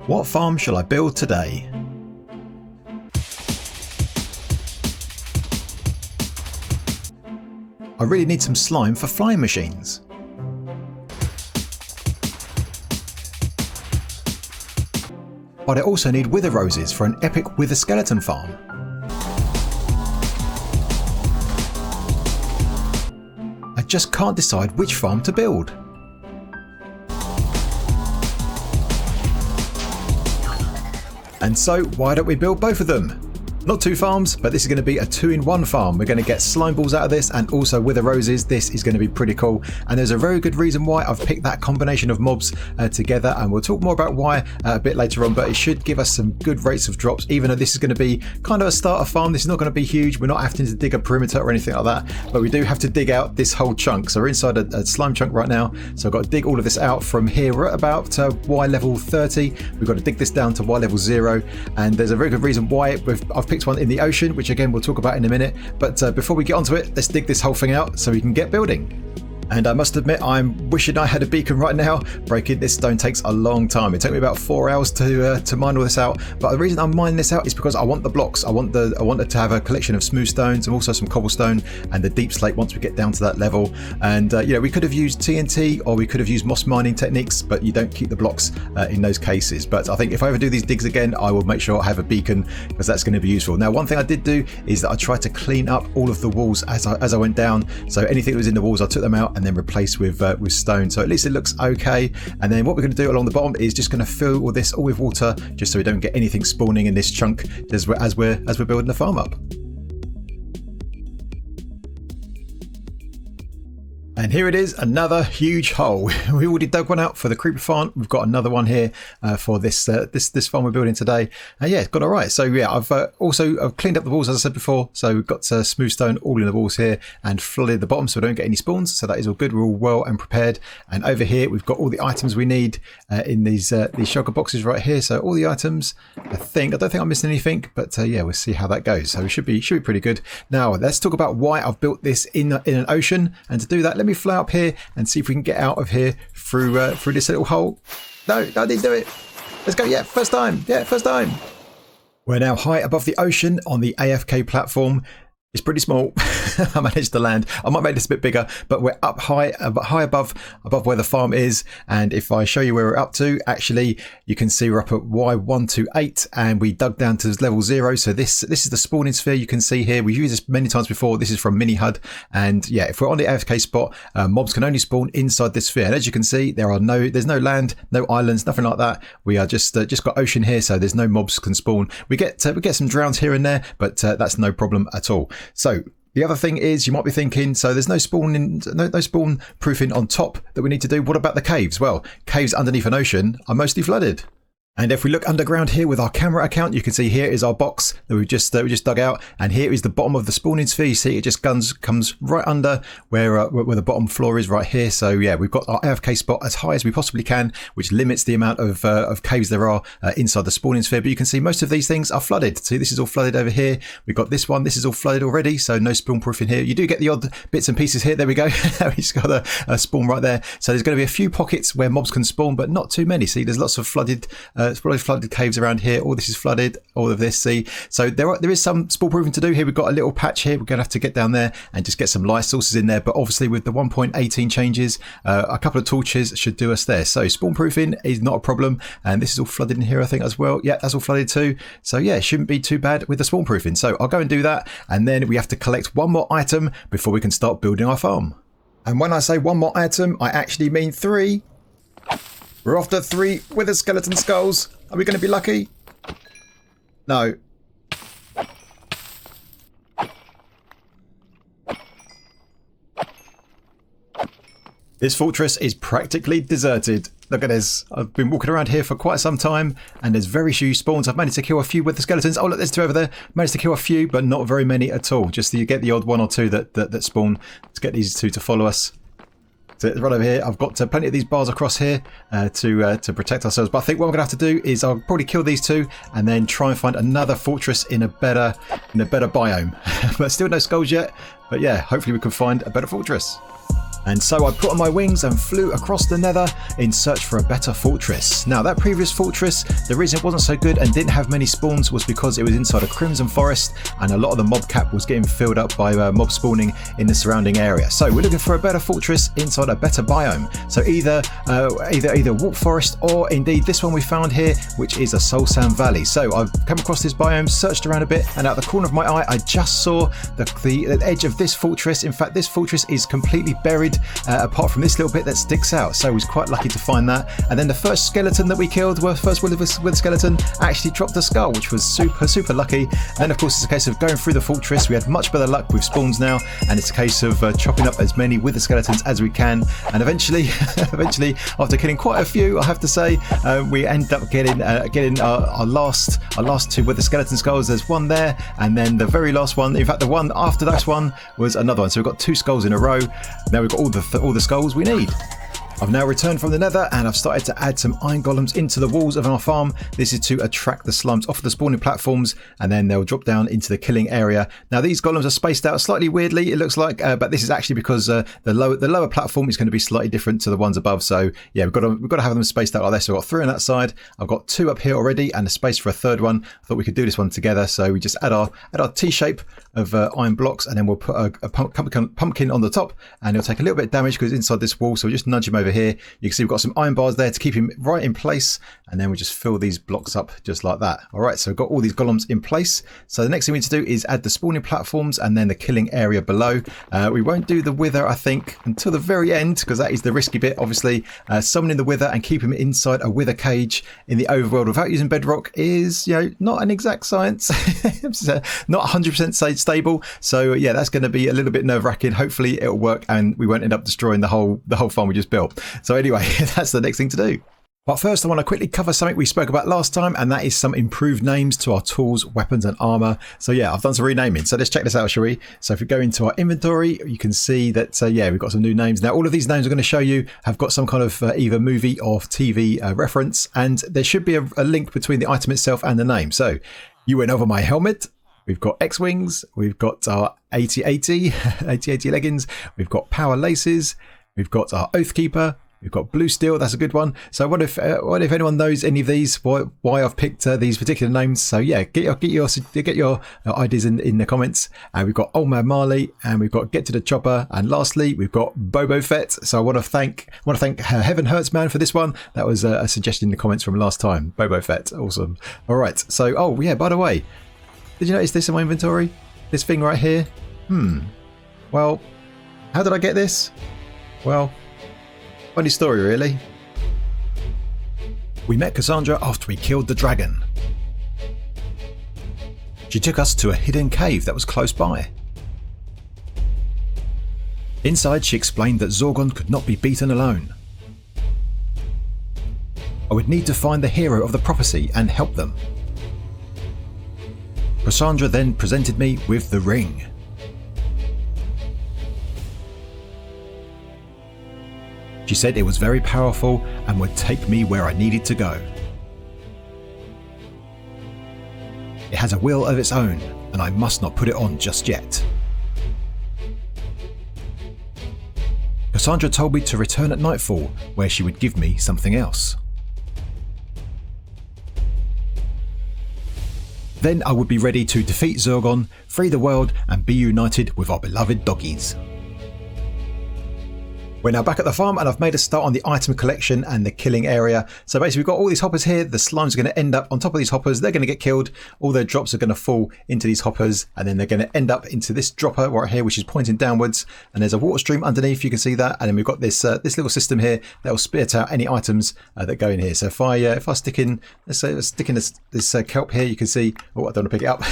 What farm shall I build today? I really need some slime for flying machines. But I also need wither roses for an epic wither skeleton farm. I just can't decide which farm to build. And so why don't we build both of them? Not two farms, but this is going to be a 2-in-1 farm. We're going to get slime balls out of this and also wither roses. This is going to be pretty cool. And there's a very good reason why I've picked that combination of mobs together. And we'll talk more about why a bit later on, but it should give us some good rates of drops, even though this is going to be kind of a starter farm. This is not going to be huge. We're not having to dig a perimeter or anything like that, but we do have to dig out this whole chunk. So we're inside a slime chunk right now. So I've got to dig all of this out from here. We're at about Y level 30. We've got to dig this down to Y level 0. And there's a very good reason why I've picked one in the ocean, which again we'll talk about in a minute, but before we get onto it, let's dig this whole thing out so we can get building. And I must admit, I'm wishing I had a beacon right now. Breaking this stone takes a long time. It took me about 4 hours to mine all this out. But the reason I'm mining this out is because I want the blocks. I wanted to have a collection of smooth stones and also some cobblestone and the deep slate once we get down to that level. And we could have used TNT or we could have used moss mining techniques, but you don't keep the blocks in those cases. But I think if I ever do these digs again, I will make sure I have a beacon because that's going to be useful. Now, one thing I did do is that I tried to clean up all of the walls as I went down. So anything that was in the walls, I took them out and then replace with stone, so at least it looks okay. And then what we're going to do along the bottom is just going to fill all this all with water, just so we don't get anything spawning in this chunk as we're building the farm up. And here it is, another huge hole. We already dug one out for the creeper farm. We've got another one here for this farm we're building today. Yeah, it's gone all right. So yeah, I've cleaned up the walls as I said before. So we've got smooth stone all in the walls here and flooded the bottom so we don't get any spawns. So that is all good. We're all well and prepared. And over here we've got all the items we need in these shulker boxes right here. So all the items. I don't think I'm missing anything, but yeah, we'll see how that goes. So it should be pretty good. Now let's talk about why I've built this in an ocean. And to do that, let me fly up here and see if we can get out of here through this little hole. No, I didn't do it. Let's go. Yeah, first time. We're now high above the ocean on the AFK platform. It's pretty small. I managed to land. I might make this a bit bigger, but we're up high above where the farm is. And if I show you where we're up to, actually, you can see we're up at Y128 and we dug down to level 0. So this is the spawning sphere you can see here. We've used this many times before. This is from Mini HUD. And yeah, if we're on the AFK spot, mobs can only spawn inside this sphere. And as you can see, there's no land, no islands, nothing like that. We are just got ocean here, so there's no mobs can spawn. We get some drowns here and there, but that's no problem at all. So the other thing is, you might be thinking, so there's no spawn proofing on top that we need to do. What about the caves? Well, caves underneath an ocean are mostly flooded. And if we look underground here with our camera account, you can see here is our box that we just dug out, and here is the bottom of the spawning sphere. You see, it just comes right under where the bottom floor is right here. So yeah, we've got our AFK spot as high as we possibly can, which limits the amount of caves there are inside the spawning sphere. But you can see most of these things are flooded. See, this is all flooded over here. We've got this one. This is all flooded already, so no spawn proof in here. You do get the odd bits and pieces here. There we go. We just got a spawn right there. So there's going to be a few pockets where mobs can spawn, but not too many. See, there's lots of flooded caves around here. All this is flooded, all of this, see. So there is some spawn proofing to do here. We've got a little patch here. We're going to have to get down there and just get some light sources in there. But obviously with the 1.18 changes, a couple of torches should do us there. So spawn proofing is not a problem. And this is all flooded in here, I think, as well. Yeah, that's all flooded too. So yeah, it shouldn't be too bad with the spawn proofing. So I'll go and do that. And then we have to collect one more item before we can start building our farm. And when I say one more item, I actually mean 3. We're after 3 wither skeleton skulls. Are we going to be lucky? No. This fortress is practically deserted. Look at this. I've been walking around here for quite some time and there's very few spawns. I've managed to kill a few with the skeletons. Oh, look, there's 2 over there. Managed to kill a few, but not very many at all. Just you get the odd 1 or 2 that spawn. Let's get these 2 to follow us. So right over here, I've got plenty of these bars across here to protect ourselves. But I think what I'm going to have to do is I'll probably kill these 2 and then try and find another fortress in a better biome. But still no skulls yet. But yeah, hopefully we can find a better fortress. And so I put on my wings and flew across the nether in search for a better fortress. Now that previous fortress, the reason it wasn't so good and didn't have many spawns was because it was inside a crimson forest and a lot of the mob cap was getting filled up by mob spawning in the surrounding area. So we're looking for a better fortress inside a better biome. So either Warp Forest or indeed this one we found here, which is a Soul Sand Valley. So I've come across this biome, searched around a bit, and out the corner of my eye I just saw the edge of this fortress. In fact, this fortress is completely buried apart from this little bit that sticks out, so I was quite lucky to find that. And then the first skeleton that we killed, well, first wither skeleton, actually dropped a skull, which was super lucky. And then of course it's a case of going through the fortress. We had much better luck with spawns now, and it's a case of chopping up as many wither skeletons as we can. And eventually after killing quite a few, I have to say, we ended up getting our last two wither skeleton skulls. There's one there, and then the very last one, in fact the one after that one, was another one. So we've got 2 skulls in a row. Now we've got all the skulls we need. I've now returned from the nether and I've started to add some iron golems into the walls of our farm. This is to attract the slums off the spawning platforms, and then they'll drop down into the killing area. Now these golems are spaced out slightly weirdly, it looks like, but this is actually because the lower platform is going to be slightly different to the ones above. So yeah, we've got to have them spaced out like this. So I've got 3 on that side, I've got 2 up here already, and a space for a third one. I thought we could do this one together. So we just add our T-shape of iron blocks, and then we'll put a pumpkin on the top, and it'll take a little bit of damage because it's inside this wall. So we'll just nudge him over here. You can see we've got some iron bars there to keep him right in place, and then we just fill these blocks up just like that. All right, so we've got all these golems in place. So the next thing we need to do is add the spawning platforms and then the killing area below. We won't do the wither, I think, until the very end, because that is the risky bit. Obviously, summoning the wither and keep him inside a wither cage in the overworld without using bedrock is, not an exact science. Not 100% stable. So yeah, that's going to be a little bit nerve-wracking. Hopefully it'll work and we won't end up destroying the whole farm we just built. So anyway, that's the next thing to do. But first I want to quickly cover something we spoke about last time, and that is some improved names to our tools, weapons and armor. So yeah, I've done some renaming. So let's check this out, shall we? So if we go into our inventory, you can see that, yeah, we've got some new names. Now all of these names I'm going to show you have got some kind of either movie or TV reference, and there should be a link between the item itself and the name. So you went over my helmet. We've got X-Wings, we've got our 8080 leggings, we've got power laces, we've got our Oathkeeper, we've got blue steel. That's a good one. So what if anyone knows any of these, why I've picked these particular names? So yeah, get your ideas in the comments. And we've got Old Man Marley, and we've got Get to the Chopper, and lastly we've got Boba Fett. So I want to thank Heaven Hurts Man for this one. That was a suggestion in the comments from last time. Boba Fett, awesome. All right. So oh yeah, by the way, did you notice this in my inventory? This thing right here? Well, how did I get this? Well, funny story really. We met Cassandra after we killed the dragon. She took us to a hidden cave that was close by. Inside, she explained that Zorgon could not be beaten alone. I would need to find the hero of the prophecy and help them. Cassandra then presented me with the ring. She said it was very powerful and would take me where I needed to go. It has a will of its own, and I must not put it on just yet. Cassandra told me to return at nightfall, where she would give me something else. Then I would be ready to defeat Zorgon, free the world, and be united with our beloved doggies. We're now back at the farm, and I've made a start on the item collection and the killing area. So basically we've got all these hoppers here. The slimes are going to end up on top of these hoppers. They're going to get killed. All their drops are going to fall into these hoppers, and then they're going to end up into this dropper right here, which is pointing downwards. And there's a water stream underneath, you can see that. And then we've got this this little system here that will spit out any items that go in here. So if I stick in, let's say stick in this kelp here, you can see, oh, I don't want to pick it up,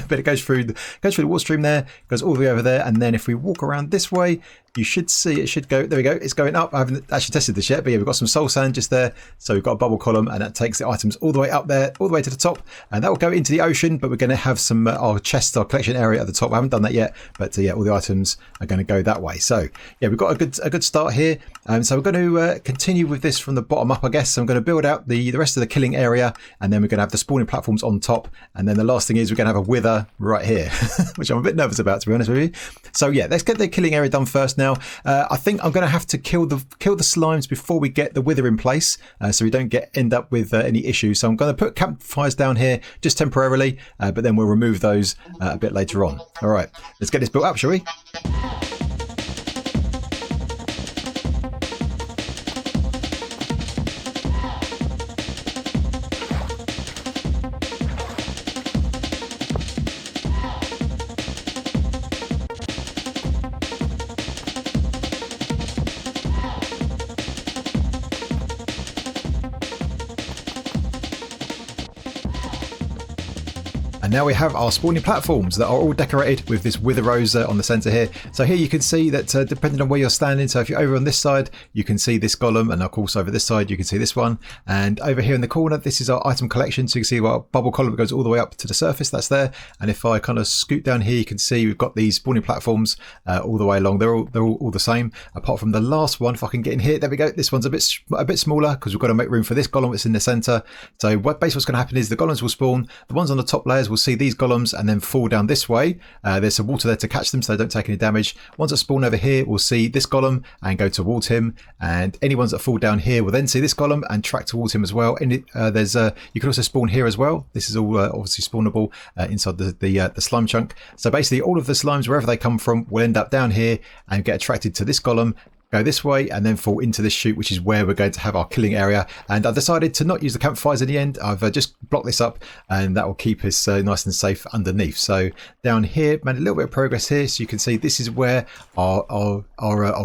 but it goes through the water stream there, goes all the way over there. And then if we walk around this way, you should see it should go, there we go, it's going up. I haven't actually tested this yet, but yeah, we've got some soul sand just there. So we've got a bubble column, and that takes the items all the way up there, all the way to the top, and that will go into the ocean. But we're going to have some our chest, our collection area at the top. I haven't done that yet, but yeah, all the items are going to go that way. So yeah, we've got a good start here. So we're going to continue with this from the bottom up, I guess. So I'm going to build out the rest of the killing area, and then we're going to have the spawning platforms on top, and then the last thing is we're going to have a wither right here, which I'm a bit nervous about, to be honest with you. So yeah, let's get the killing area done first. Now, I think I'm going to have to kill the slimes before we get the wither in place, so we don't end up with any issues. So I'm going to put campfires down here just temporarily, but then we'll remove those a bit later on. All right, let's get this built up, shall we? And now we have our spawning platforms that are all decorated with this wither rose on the center here. So here you can see that depending on where you're standing, so if you're over on this side, you can see this golem, and of course over this side you can see this one. And over here in the corner, this is our item collection. So you can see our bubble column that goes all the way up to the surface, that's there. And if I kind of scoot down here, you can see we've got these spawning platforms all the way along. They're all the same, apart from the last one. If I can get in here, there we go. This one's a bit smaller because we've got to make room for this golem that's in the center. So basically what's going to happen is the golems will spawn. The ones on the top layers will see these golems and then fall down this way. There's some water there to catch them so they don't take any damage. Ones that spawn over here will see this golem and go towards him, and any ones that fall down here will then see this golem and track towards him as well. And you can also spawn here as well. This is all obviously spawnable inside the slime chunk. So basically all of the slimes, wherever they come from, will end up down here and get attracted to this golem, go this way, and then fall into this chute, which is where we're going to have our killing area. And I've decided to not use the campfires in the end. I've just blocked this up, and that will keep us nice and safe underneath. So down here, made a little bit of progress here. So you can see this is where our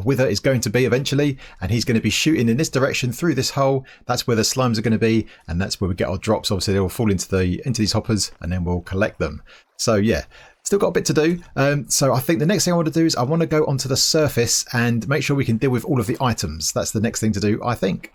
wither is going to be eventually, and he's going to be shooting in this direction through this hole. That's where the slimes are going to be, and that's where we get our drops. Obviously they will fall into these hoppers, and then we'll collect them. So yeah, still got a bit to do. So I think the next thing I want to do is I want to go onto the surface and make sure we can deal with all of the items. That's the next thing to do, I think.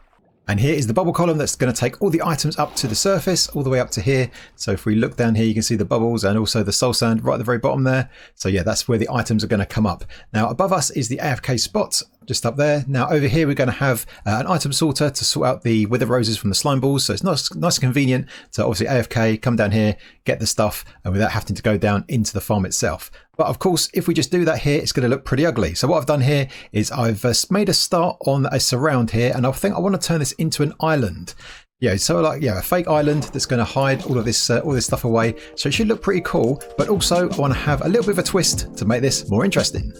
And here is the bubble column that's going to take all the items up to the surface, all the way up to here. So if we look down here, you can see the bubbles and also the soul sand right at the very bottom there. So yeah, that's where the items are going to come up. Now above us is the AFK spot, just up there. Now over here we're going to have an item sorter to sort out the wither roses from the slime balls. So it's nice and convenient to obviously AFK, come down here, get the stuff, and without having to go down into the farm itself. But of course, if we just do that here, it's going to look pretty ugly. So what I've done here is I've made a start on a surround here, and I think I want to turn this into an island. Yeah, so like, yeah, a fake island that's going to hide all this stuff away. So it should look pretty cool, but also I want to have a little bit of a twist to make this more interesting.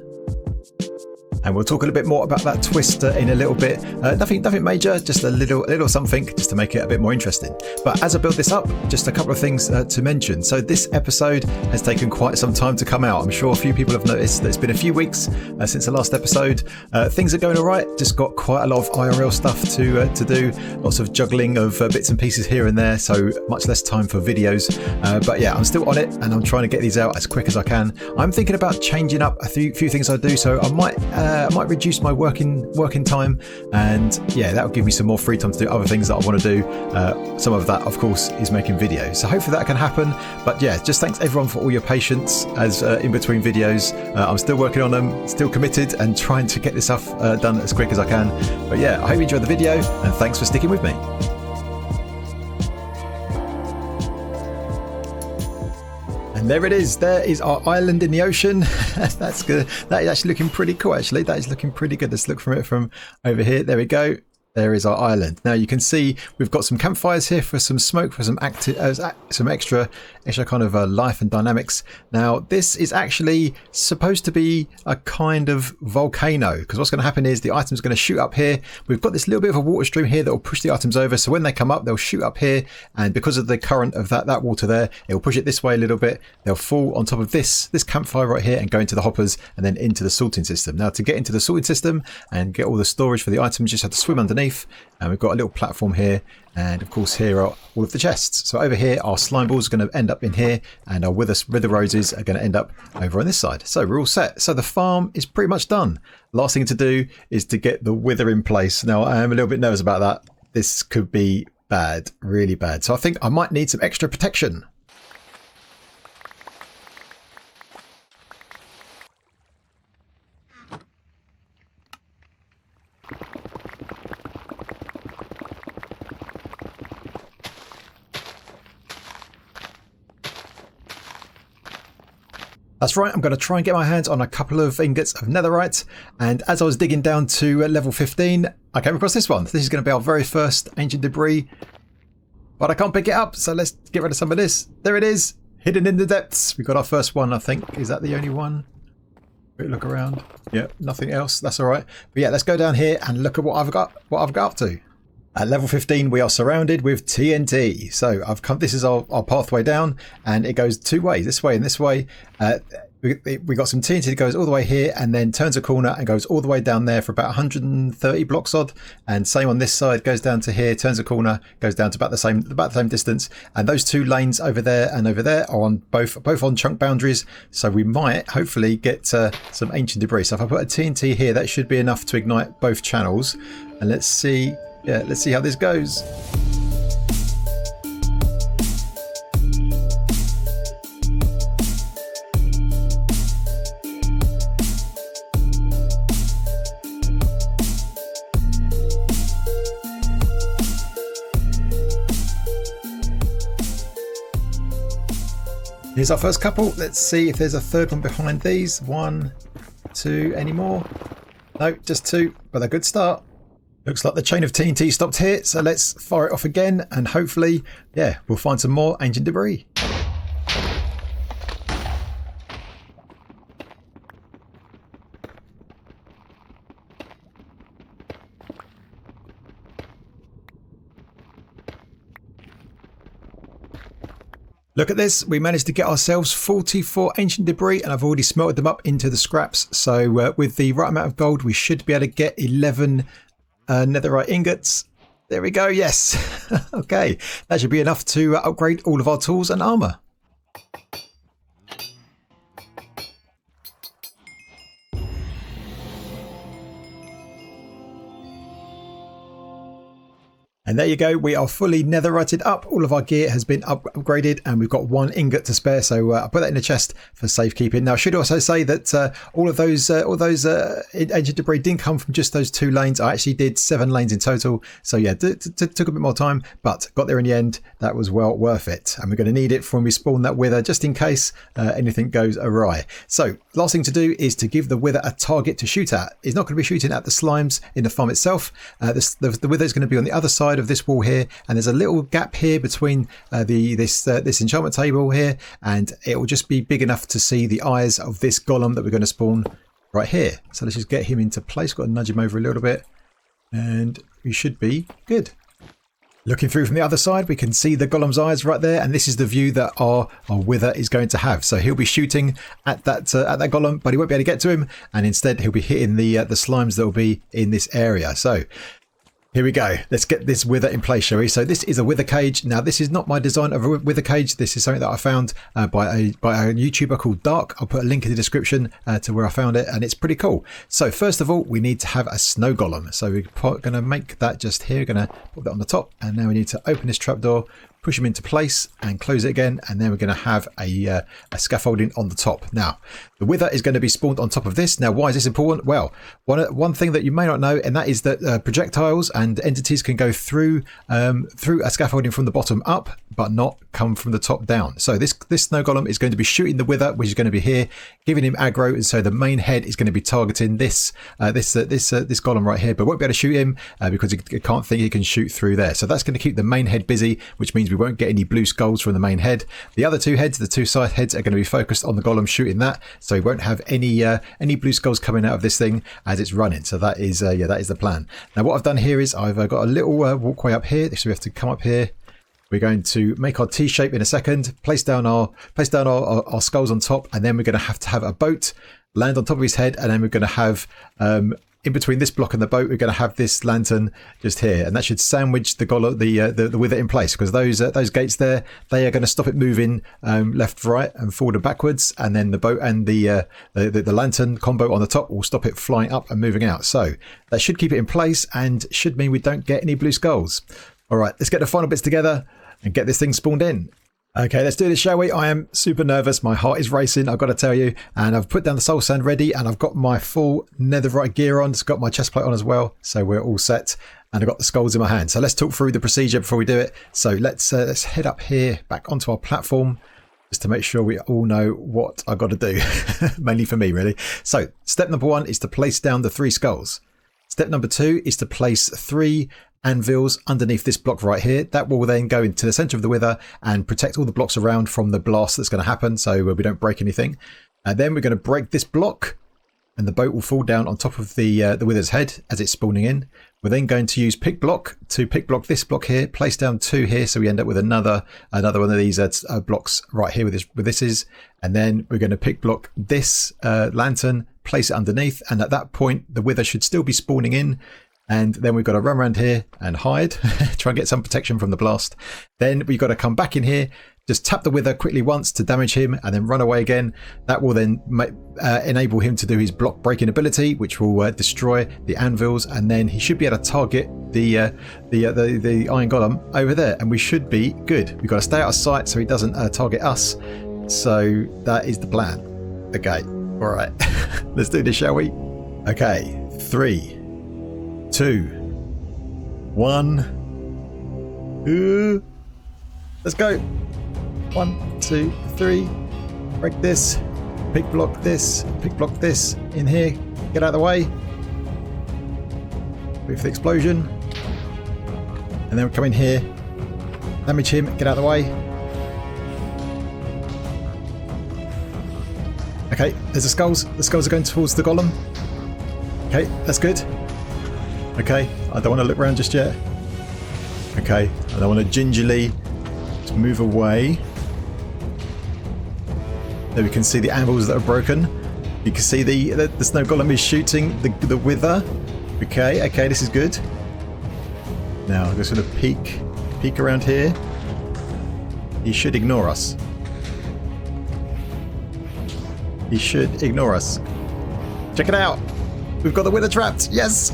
And we'll talk a little bit more about that twist in a little bit. Nothing major, just a little something just to make it a bit more interesting. But as I build this up, just a couple of things to mention. So this episode has taken quite some time to come out. I'm sure a few people have noticed that it's been a few weeks since the last episode. Things are going all right. Just got quite a lot of IRL stuff to do. Lots of juggling of bits and pieces here and there. So much less time for videos. But yeah, I'm still on it, and I'm trying to get these out as quick as I can. I'm thinking about changing up a few things I do. So I might reduce my working time, and yeah, that'll give me some more free time to do other things that I want to do. Some of that, of course, is making videos, so hopefully that can happen. But yeah, just thanks everyone for all your patience as in between videos. I'm still working on them, still committed, and trying to get this stuff done as quick as I can. But yeah, I hope you enjoyed the video, and thanks for sticking with me. And there it is. There is our island in the ocean. That's good. That is actually looking pretty cool, actually. That is looking pretty good. Let's look from it from over here. There we go. There is our island. Now you can see we've got some campfires here for some smoke, for some extra kind of life and dynamics. Now this is actually supposed to be a kind of volcano, because what's going to happen is the item's going to shoot up here. We've got this little bit of a water stream here that will push the items over, so when they come up they'll shoot up here, and because of the current of that water there, it will push it this way a little bit. They'll fall on top of this campfire right here and go into the hoppers and then into the sorting system. Now to get into the sorting system and get all the storage for the items, you just have to swim underneath. And we've got a little platform here, and of course here are all of the chests. So over here our slime balls are going to end up in here, and our wither roses are going to end up over on this side. So we're all set. So the farm is pretty much done. Last thing to do is to get the wither in place. Now I am a little bit nervous about that. This could be bad, really bad. So I think I might need some extra protection. That's right, I'm going to try and get my hands on a couple of ingots of netherite, and as I was digging down to level 15, I came across this one. This is going to be our very first ancient debris, but I can't pick it up, so let's get rid of some of this. There it is, hidden in the depths. We've got our first one, I think. Is that the only one? Quick look around. Yeah, nothing else. That's all right. But yeah, let's go down here and look at what I've got up to. At level 15, we are surrounded with TNT. So I've come. This is our pathway down, and it goes two ways, this way and this way. We got some TNT that goes all the way here and then turns a corner and goes all the way down there for about 130 blocks odd. And same on this side, goes down to here, turns a corner, goes down to about the same distance. And those two lanes over there and over there are on both on chunk boundaries. So we might hopefully get some ancient debris. So if I put a TNT here, that should be enough to ignite both channels. And let's see. Yeah, let's see how this goes. Here's our first couple. Let's see if there's a third one behind these. 1, 2, any more? No, just 2, but a good start. Looks like the chain of TNT stopped here, so let's fire it off again and hopefully, yeah, we'll find some more ancient debris. Look at this, we managed to get ourselves 44 ancient debris and I've already smelted them up into the scraps. So with the right amount of gold, we should be able to get 11 netherite ingots. There we go, yes. Okay, that should be enough to upgrade all of our tools and armor. And there you go, we are fully netherrited up. All of our gear has been upgraded and we've got 1 ingot to spare, so I'll put that in the chest for safekeeping. Now I should also say that all those ancient debris didn't come from just those 2 lanes. I actually did 7 lanes in total, so yeah, took a bit more time, but got there in the end. That was well worth it, and we're going to need it for when we spawn that wither, just in case anything goes awry. So last thing to do is to give the wither a target to shoot at. It's not going to be shooting at the slimes in the farm itself. The wither is going to be on the other side of this wall here, and there's a little gap here between this enchantment table here, and it will just be big enough to see the eyes of this golem that we're going to spawn right here. So let's just get him into place. Got to nudge him over a little bit and we should be good. Looking through from the other side, we can see the golem's eyes right there, and this is the view that our wither is going to have. So he'll be shooting at that golem, but he won't be able to get to him, and instead he'll be hitting the slimes that will be in this area. So here we go. Let's get this wither in place, shall we? So this is a wither cage. Now, this is not my design of a wither cage. This is something that I found by a YouTuber called Dark. I'll put a link in the description to where I found it, and it's pretty cool. So first of all, we need to have a snow golem. So we're going to make that just here. We're going to put that on the top, and now we need to open this trapdoor, push them into place and close it again, and then we're going to have a scaffolding on the top. Now the wither is going to be spawned on top of this. Now why is this important? Well, one thing that you may not know, and that is that projectiles and entities can go through a scaffolding from the bottom up, but not come from the top down. So this snow golem is going to be shooting the wither, which is going to be here, giving him aggro, and so the main head is going to be targeting this golem right here, but won't be able to shoot him because he can't think he can shoot through there. So that's going to keep the main head busy, which means we won't get any blue skulls from the main head. The other 2 heads, the 2 side heads, are going to be focused on the golem shooting that, so we won't have any blue skulls coming out of this thing as it's running. So that is the plan. Now what I've done here is I've got a little walkway up here, so we have to come up here. We're going to make our T shape in a second, place down our skulls on top, and then we're going to have a boat land on top of his head, and then we're going to have in between this block and the boat, we're going to have this lantern just here, and that should sandwich the wither in place, because those gates there, they are going to stop it moving left, right, and forward and backwards, and then the boat and the lantern combo on the top will stop it flying up and moving out. So that should keep it in place and should mean we don't get any blue skulls. All right, let's get the final bits together and get this thing spawned in. Okay, let's do this, shall we? I am super nervous. My heart is racing, I've got to tell you. And I've put down the soul sand ready, and I've got my full netherite gear on. It's got my chest plate on as well, so we're all set. And I've got the skulls in my hand. So let's talk through the procedure before we do it. So let's head up here, back onto our platform. just to make sure we all know what I got to do. Mainly for me, really. So step number 1 is to place down the 3 skulls. Step number 2 is to place 3 anvils underneath this block right here. That will then go into the center of the wither and protect all the blocks around from the blast that's going to happen, so we don't break anything. And then we're going to break this block, and the boat will fall down on top of the wither's head as it's spawning in. We're then going to use pick block to pick block this block here, place down 2 here, so we end up with another one of these blocks right here with this, and then we're going to pick block this lantern, place it underneath, and at that point the wither should still be spawning in. And then we've got to run around here and hide, try and get some protection from the blast. Then we've got to come back in here, just tap the wither quickly once to damage him, and then run away again. That will then enable him to do his block breaking ability, which will destroy the anvils, and then he should be able to target the iron golem over there, and we should be good. We've got to stay out of sight so he doesn't target us. So that is the plan. Okay, all right, let's do this, shall we? Okay, 3, 2, 1. Let's go. 1, 2, 3. Break this. Pick block this. Pick block this. In here. Get out of the way. Wait for the explosion. And then we come in here. Damage him. Get out of the way. Okay, there's the skulls. The skulls are going towards the golem. Okay, that's good. Okay, I don't want to look around just yet. Okay, I don't want to gingerly just move away. There we can see the anvils that are broken. You can see the snow golem is shooting the wither. Okay, this is good. Now I'm just going to peek around here. He should ignore us. He should ignore us. Check it out. We've got the wither trapped. Yes.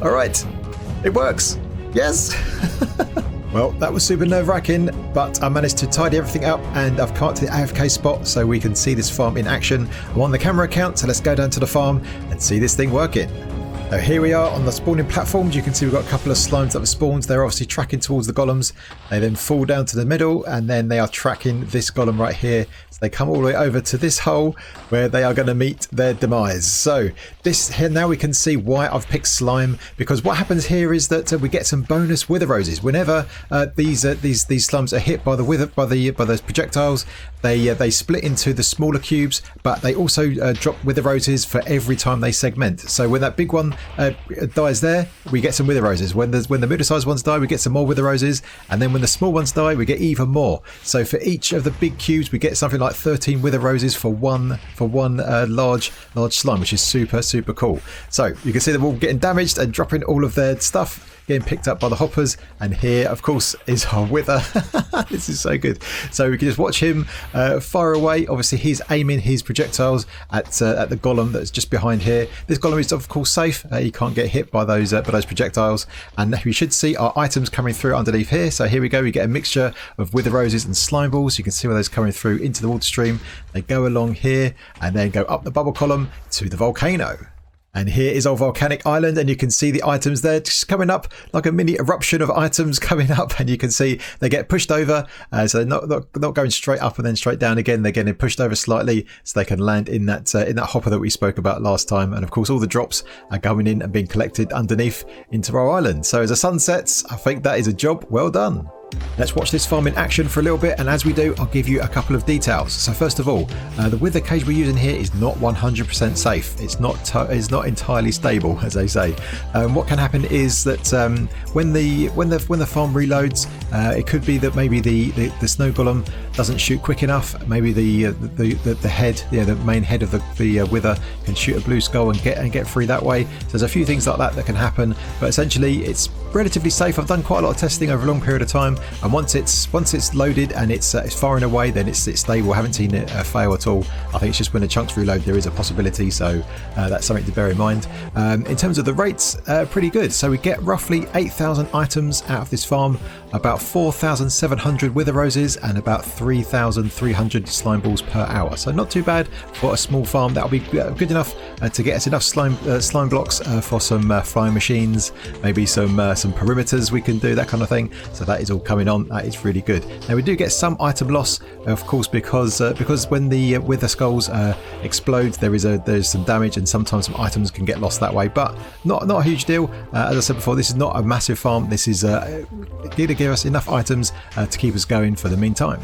All right. It works. Yes. Well, that was super nerve-wracking, but I managed to tidy everything up, and I've come up to the AFK spot so we can see this farm in action. I'm on the camera account, so let's go down to the farm and see this thing working. So here we are on the spawning platforms. You can see we've got a couple of slimes that have spawned. They're obviously tracking towards the golems. They then fall down to the middle, and then they are tracking this golem right here. So they come all the way over to this hole where they are going to meet their demise. So this here now we can see why I've picked slime, because what happens here is that we get some bonus wither roses whenever these slimes are hit by those projectiles. They split into the smaller cubes, but they also drop wither roses for every time they segment. So when that big one dies there, we get some wither roses. When the middle-sized ones die, we get some more wither roses, and then when the small ones die, we get even more. So for each of the big cubes, we get something like 13 wither roses for one large slime, which is super cool. So you can see them all getting damaged and dropping all of their stuff, getting picked up by the hoppers, and here of course is our wither. This is so good. So we can just watch him fire away. Obviously he's aiming his projectiles at the golem that's just behind here. This golem is of course safe. He can't get hit by those projectiles, and we should see our items coming through underneath here. So here we go, we get a mixture of wither roses and slime balls. You can see where those coming through into the water stream. They go along here and then go up the bubble column to the volcano. And here is our volcanic island, and you can see the items there just coming up like a mini eruption of items coming up, and you can see they get pushed over, so they're not going straight up and then straight down again. They're getting pushed over slightly so they can land in that hopper that we spoke about last time. And of course all the drops are going in and being collected underneath into our island. So as the sun sets, I think that is a job well done. Let's watch this farm in action for a little bit, and as we do, I'll give you a couple of details. So first of all, the wither cage we're using here is not 100% safe. It's not entirely stable, as they say. What can happen is that when the farm reloads, it could be that maybe the snow golem doesn't shoot quick enough. Maybe the head, the main head of the wither can shoot a blue skull and get free that way. So there's a few things like that can happen, but essentially it's relatively safe. I've done quite a lot of testing over a long period of time, and once it's loaded and it's firing away, then it's stable. I haven't seen it fail at all. I think it's just when the chunks reload there is a possibility, so that's something to bear in mind. In terms of the rates, pretty good. So we get roughly 8,000 items out of this farm, about 4,700 wither roses, and about 3,300 slime balls per hour. So not too bad for a small farm. That'll be good enough to get us enough slime blocks for some flying machines, maybe some perimeters we can do, that kind of thing. So that is all coming on, that is really good. Now we do get some item loss, of course, because when the Wither Skulls explode, there's some damage, and sometimes some items can get lost that way, but not a huge deal. As I said before, this is not a massive farm. This is going to give us enough items to keep us going for the meantime.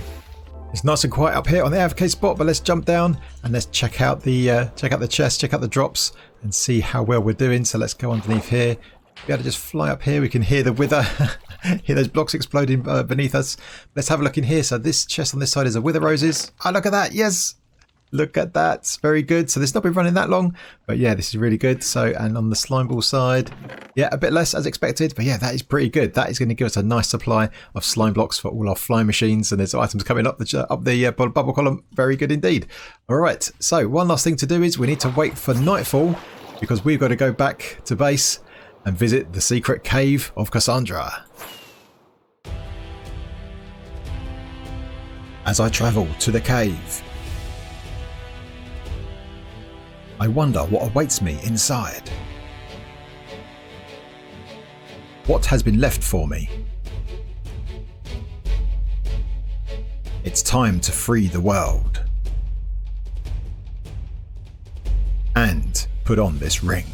It's nice and quiet up here on the AFK spot, but let's jump down and let's check out the chest, check out the drops, and see how well we're doing. So let's go underneath here. Be able to just fly up here. We can hear the wither, hear those blocks exploding beneath us. Let's have a look in here. So this chest on this side is a wither roses. Oh, look at that! Yes, look at that. Very good. So this has not been running that long, but yeah, this is really good. So, and on the slime ball side, yeah, a bit less as expected, but yeah, that is pretty good. That is going to give us a nice supply of slime blocks for all our fly machines, and there's items coming up the bubble column. Very good indeed. All right. So one last thing to do is we need to wait for nightfall, because we've got to go back to base and visit the secret cave of Cassandra. As I travel to the cave, I wonder what awaits me inside. What has been left for me? It's time to free the world. And put on this ring.